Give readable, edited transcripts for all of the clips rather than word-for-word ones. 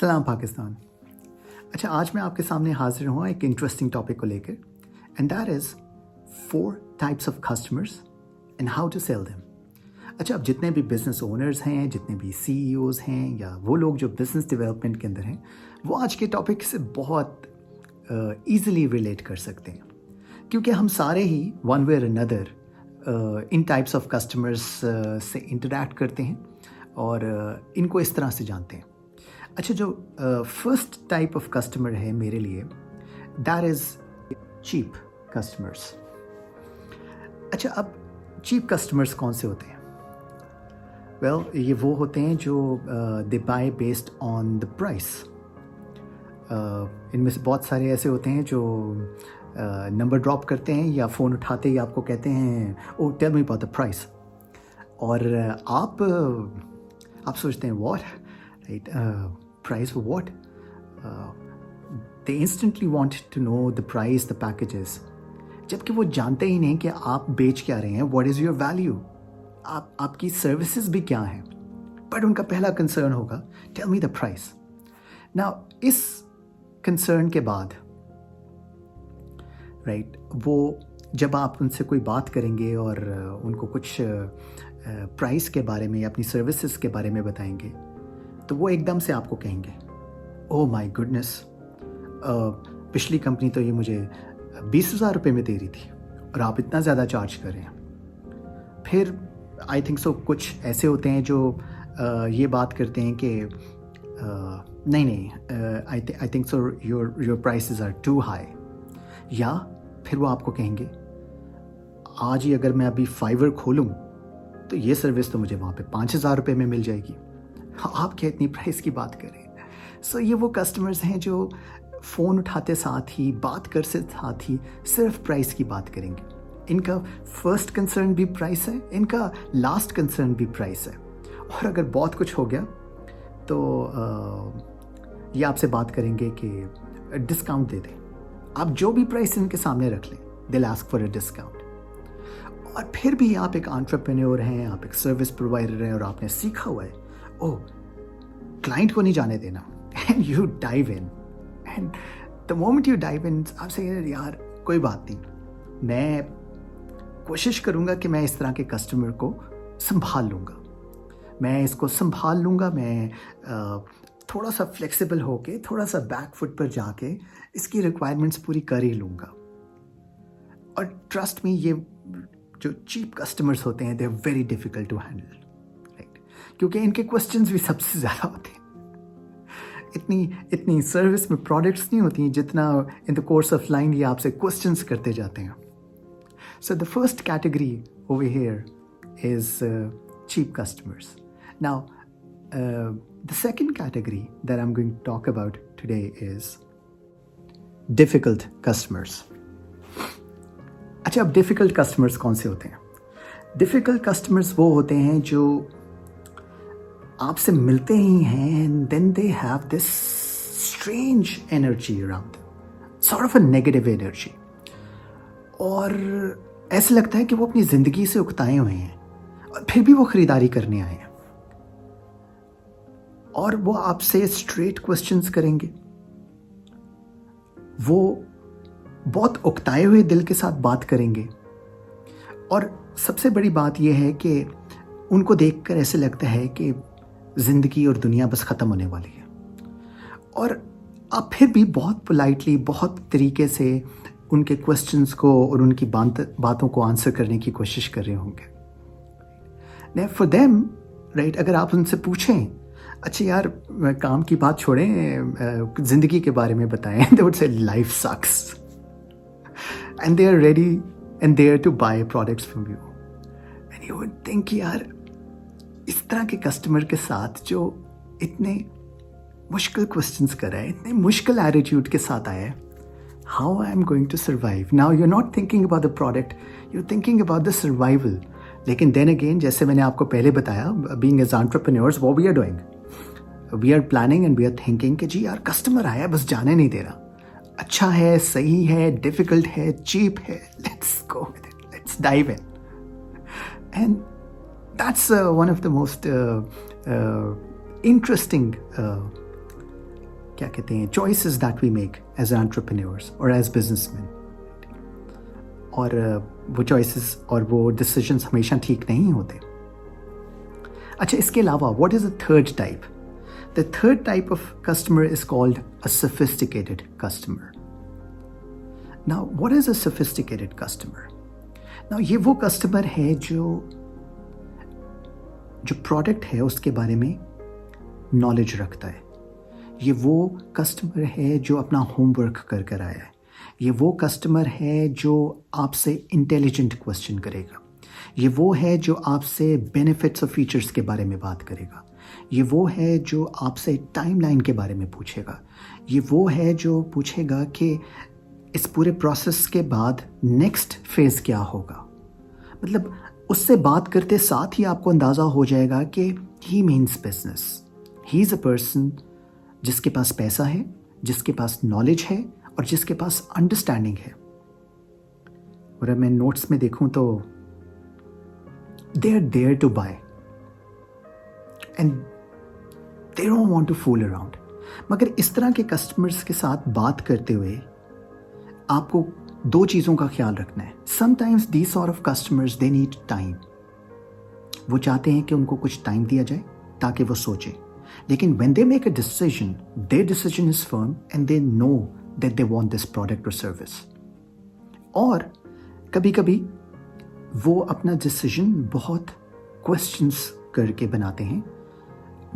सलाम पाकिस्तान। अच्छा, आज मैं आपके सामने हाजिर हुआ एक इंटरेस्टिंग टॉपिक को लेकर, and that is 4 types of customers and how to sell them. अच्छा, अब जितने भी बिजनेस ओनर्स हैं, जितने भी सीईओज़ हैं, या वो लोग जो बिजनेस डेवलपमेंट के अंदर हैं, वो आज के टॉपिक से बहुत ईज़िली रिलेट कर सकते हैं, क्योंकि हम सारे ही वन वे और another in types of customers से इंटरैक्ट करते हैं और इनको इस तरह से जानते हैं। अच्छा, जो फर्स्ट टाइप ऑफ कस्टमर है मेरे लिए, दैट इज़ चीप कस्टमर्स। अच्छा, अब चीप कस्टमर्स कौन से होते हैं? वेल, ये वो होते हैं जो they buy based on the price. इनमें से बहुत सारे ऐसे होते हैं जो नंबर ड्रॉप करते हैं या फ़ोन उठाते ही आपको कहते हैं, oh tell me about the price. और आप सोचते हैं what, right, price for what? They instantly want to know the price, the packages, जबकि वो जानते ही नहीं कि आप बेच क्या रहे हैं, व्हाट इज़ योर वैल्यू, आपकी सर्विसेज भी क्या हैं। बट उनका पहला कंसर्न होगा tell me the price. Now इस कंसर्न के बाद, राइट, वो जब आप उनसे कोई बात करेंगे और उनको कुछ प्राइस के बारे में या अपनी सर्विसेज के बारे में बताएंगे, तो वो एकदम से आपको कहेंगे, ओह माय गुडनेस, पिछली कंपनी तो ये मुझे 20,000 रुपये में दे रही थी और आप इतना ज़्यादा चार्ज कर रहे हैं। फिर आई थिंक सो कुछ ऐसे होते हैं जो ये बात करते हैं कि नहीं, I think so your prices are too high. या फिर वो आपको कहेंगे, आज ही अगर मैं अभी फाइवर खोलूँ तो ये सर्विस तो मुझे वहाँ पे 5,000 रुपये में मिल जाएगी। आप क्या इतनी प्राइस की बात करें? सो ये वो कस्टमर्स हैं जो फ़ोन उठाते साथ ही, बात करते साथ ही सिर्फ प्राइस की बात करेंगे। इनका फर्स्ट कंसर्न भी प्राइस है, इनका लास्ट कंसर्न भी प्राइस है। और अगर बहुत कुछ हो गया तो ये आपसे बात करेंगे कि डिस्काउंट दे दें। आप जो भी प्राइस इनके सामने रख लें, they will ask for a discount. और फिर भी आप एक एंटरप्रेन्योर हैं, आप एक सर्विस प्रोवाइडर हैं और आपने सीखा हुआ है, ओह क्लाइंट को नहीं जाने देना, and you dive in, and the moment you dive in आप से यार कोई बात नहीं, मैं कोशिश करूँगा कि मैं इस तरह के कस्टमर को संभाल लूँगा, मैं इसको संभाल लूँगा, मैं थोड़ा सा फ्लेक्सिबल होके, थोड़ा सा बैक फुट पर जाके इसकी रिक्वायरमेंट्स पूरी कर ही लूँगा। और ट्रस्ट मी, ये जो चीप कस्टमर्स होते हैं, they are very difficult to handle, right, क्योंकि इनके क्वेश्चंस भी सबसे ज़्यादा होते हैं। इतनी सर्विस में प्रोडक्ट्स नहीं होती हैं जितना in the course of line ये आपसे क्वेश्चंस करते जाते हैं। So the first category over here is cheap customers. Now, the second category that I'm going to talk about today is difficult customers. अच्छा, अब difficult customers कौन से होते हैं? Difficult customers वो होते हैं जो आपसे मिलते ही हैं and then they have this strange energy around them, sort of a negative energy, और ऐसा लगता है कि वो अपनी ज़िंदगी से उकताए हुए हैं और फिर भी वो ख़रीदारी करने आए हैं, और वो आपसे स्ट्रेट क्वेश्चंस करेंगे। वो बहुत उकताए हुए दिल के साथ बात करेंगे, और सबसे बड़ी बात यह है कि उनको देखकर ऐसे लगता है कि ज़िंदगी और दुनिया बस ख़त्म होने वाली है, और आप फिर भी बहुत पोलाइटली, बहुत तरीके से उनके क्वेश्चंस को और उनकी बातों को आंसर करने की कोशिश कर रहे होंगे। Now for them, right, अगर आप उनसे पूछें, अच्छा यार काम की बात छोड़ें, ज़िंदगी के बारे में बताएं, they would say life sucks, and they are ready and there to buy products from you, and you would think यार इस तरह के कस्टमर के साथ जो इतने मुश्किल क्वेश्चंस कर रहा है, इतने मुश्किल एटीट्यूड के साथ आया है, how I am going to survive? Now you're not thinking about the product, you're thinking about the survival. लेकिन देन अगेन, जैसे मैंने आपको पहले बताया, being as entrepreneurs, what we are doing, we are planning and we are thinking कि जी यार customer आया, बस जाने नहीं दे रहा, अच्छा है, सही है, डिफिकल्ट है, चीप है, let's go with it, let's dive in. And that's one of the most interesting क्या कहते हैं, choices that we make as entrepreneurs और एज बिजनेसमैन, और वो चॉइसेस और वो डिसीजंस हमेशा ठीक नहीं होते। अच्छा, इसके अलावा what is the third type? The third type of customer is called a sophisticated customer. Now what is a sophisticated customer? Now ये वो कस्टमर है जो प्रोडक्ट है उसके बारे में नॉलेज रखता है। ये वो कस्टमर है जो अपना होमवर्क कर कर आया है। ये वो कस्टमर है जो आपसे इंटेलिजेंट क्वेश्चन करेगा। ये वो है जो आपसे बेनिफिट्स और फीचर्स के बारे में बात करेगा। ये वो है जो आपसे टाइमलाइन के बारे में पूछेगा। ये वो है जो पूछेगा कि इस पूरे प्रोसेस के बाद नेक्स्ट फेज़ क्या होगा। मतलब उससे बात करते साथ ही आपको अंदाज़ा हो जाएगा कि he means business. He is a person जिसके पास पैसा है, जिसके पास नॉलेज है और जिसके पास अंडरस्टैंडिंग है। और अब मैं नोट्स में देखूं तो they are there to buy and they don't want to fool around. मगर इस तरह के कस्टमर्स के साथ बात करते हुए आपको दो चीज़ों का ख्याल रखना है। Sometimes these sort of customers they need time. वो चाहते हैं कि उनको कुछ टाइम दिया जाए ताकि वो सोचें। लेकिन when they make a decision, their decision is firm and they know that they want this product or service. और कभी कभी वो अपना डिसीजन बहुत क्वेश्चंस करके बनाते हैं।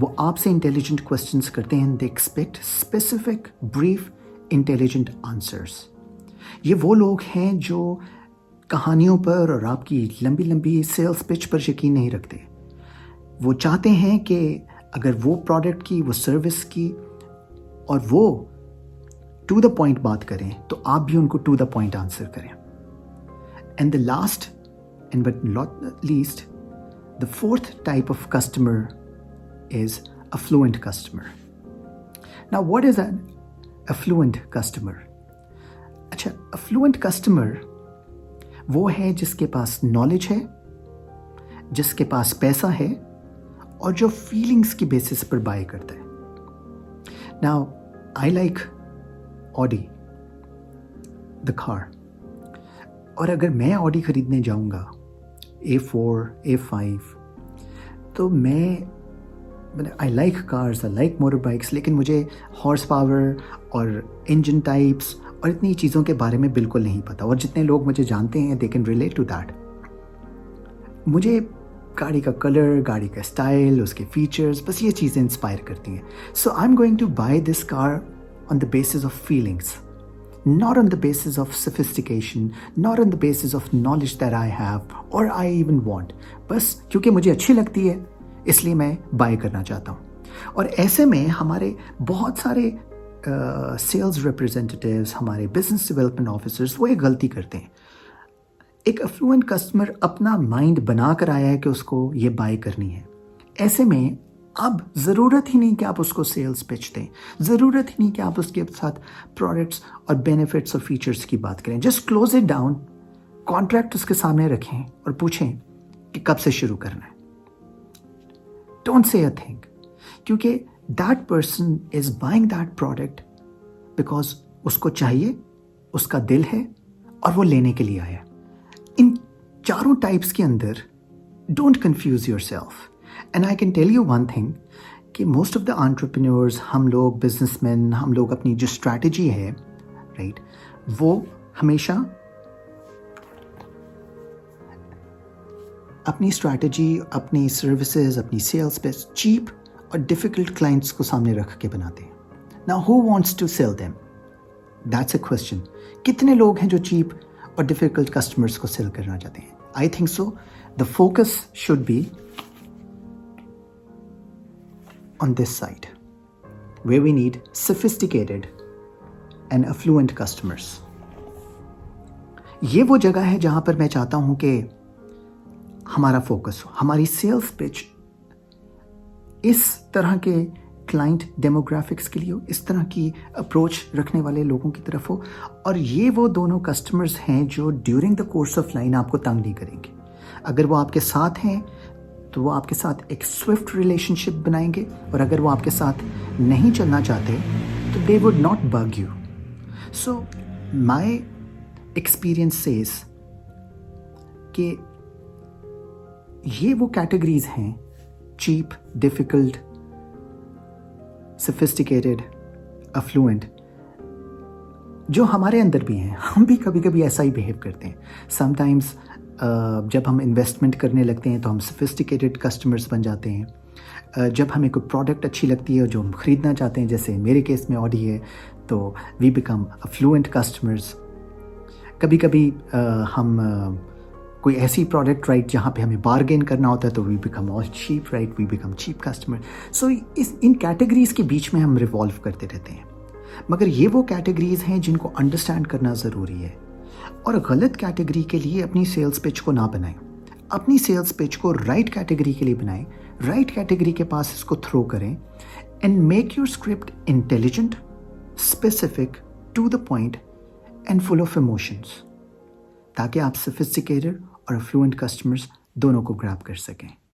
वो आपसे इंटेलिजेंट क्वेश्चंस करते हैं। they expect specific, brief, intelligent answers. ये वो लोग हैं जो कहानियों पर और आपकी लंबी लंबी सेल्स पिच पर यकीन नहीं रखते। वो चाहते हैं कि अगर वो प्रोडक्ट की, वो सर्विस की और वो टू द पॉइंट बात करें तो आप भी उनको टू द पॉइंट आंसर करें। And the last and but not least, the fourth type of customer is affluent customer. Now what is an affluent customer? अच्छा, अफ्लुएंट कस्टमर वो है जिसके पास नॉलेज है, जिसके पास पैसा है और जो फीलिंग्स की बेसिस पर बाय करता है। Now I like Audi the car, और अगर मैं ऑडी खरीदने जाऊंगा A4, A5, तो मैं I like cars, I like motor bikes, लेकिन मुझे हॉर्स पावर और इंजन टाइप्स और इतनी चीज़ों के बारे में बिल्कुल नहीं पता। और जितने लोग मुझे जानते हैं they can relate to that. मुझे गाड़ी का कलर, गाड़ी का स्टाइल, उसके फीचर्स, बस ये चीज़ें इंस्पायर करती हैं। So I am going to buy this car on the basis of feelings, not on the basis of sophistication, not on the basis of knowledge that I have or I even want. बस क्योंकि मुझे अच्छी लगती है इसलिए मैं bye करना चाहता हूँ। और ऐसे में हमारे बहुत सारे सेल्स रिप्रेजेंटेटिव्स, हमारे बिजनेस डेवलपमेंट ऑफिसर्स वो एक गलती करते हैं। एक अफ्लुएंट कस्टमर अपना माइंड बना कर आया है कि उसको ये बाय करनी है। ऐसे में अब ज़रूरत ही नहीं कि आप उसको सेल्स पिच दें, ज़रूरत ही नहीं कि आप उसके साथ प्रोडक्ट्स और बेनिफिट्स और फीचर्स की बात करें। Just close it down, contract उसके सामने रखें और पूछें कि कब से शुरू करना है। डोंट से अ थिंग, क्योंकि that person is buying that product because उसको चाहिए, उसका दिल है और वो लेने के लिए आया। इन चारों टाइप्स के अंदर don't confuse yourself. And I can tell you one thing कि मोस्ट ऑफ द एंटरप्रेन्योर्स, हम लोग बिजनेसमैन, हम लोग अपनी जो स्ट्रैटेजी है राइट, वो हमेशा अपनी स्ट्रैटेजी, अपनी सर्विसेज, अपनी सेल्स पे चीप और डिफ़िकल्ट क्लाइंट्स को सामने रख के बनाते हैं। Now who wants to sell them? That's a question. कितने लोग हैं जो चीप और डिफ़िकल्ट कस्टमर्स को सेल करना चाहते हैं? आई think so the focus should be on this side, where we need sophisticated and affluent customers. ये वो जगह है जहां पर मैं चाहता हूं कि हमारा फोकस हो, हमारी सेल्स पिच इस तरह के क्लाइंट डेमोग्राफिक्स के लिए हो, इस तरह की अप्रोच रखने वाले लोगों की तरफ हो। और ये वो दोनों कस्टमर्स हैं जो during the course of line आपको तंग नहीं करेंगे। अगर वो आपके साथ हैं तो वो आपके साथ एक स्विफ्ट रिलेशनशिप बनाएंगे, और अगर वो आपके साथ नहीं चलना चाहते तो they would not bug you. So my experience says कि ये वो कैटेगरीज हैं, चीप, डिफ़िकल्ट, सोफिस्टिकेटेड, अफ्लुएंट, जो हमारे अंदर भी हैं. हम भी कभी कभी ऐसा ही बिहेव करते हैं. समटाइम्स जब हम इन्वेस्टमेंट करने लगते हैं तो हम सोफिस्टिकेटेड कस्टमर्स बन जाते हैं. जब हमें कोई प्रोडक्ट अच्छी लगती है जो हम ख़रीदना चाहते हैं, जैसे मेरे केस में ऑडी है, तो वी बिकम अफ्लुएंट कस्टमर्स. कभी कभी हम कोई ऐसी प्रोडक्ट राइट जहाँ पे हमें बार्गेन करना होता है तो we become all cheap right, we become cheap customer. So इन कैटेगरीज के बीच में हम रिवॉल्व करते रहते हैं. मगर ये वो कैटेगरीज हैं जिनको अंडरस्टैंड करना ज़रूरी है. और गलत कैटेगरी के लिए अपनी सेल्स पिच को ना बनाएं. अपनी सेल्स पिच को राइट कैटेगरी के लिए बनाएं. राइट कैटेगरी के पास इसको थ्रो करें and make your script intelligent, specific, to the point and full of emotions, ताकि आप सोफिस्टिकेटेड और फ्लुएंट कस्टमर्स दोनों को ग्रैब कर सकें.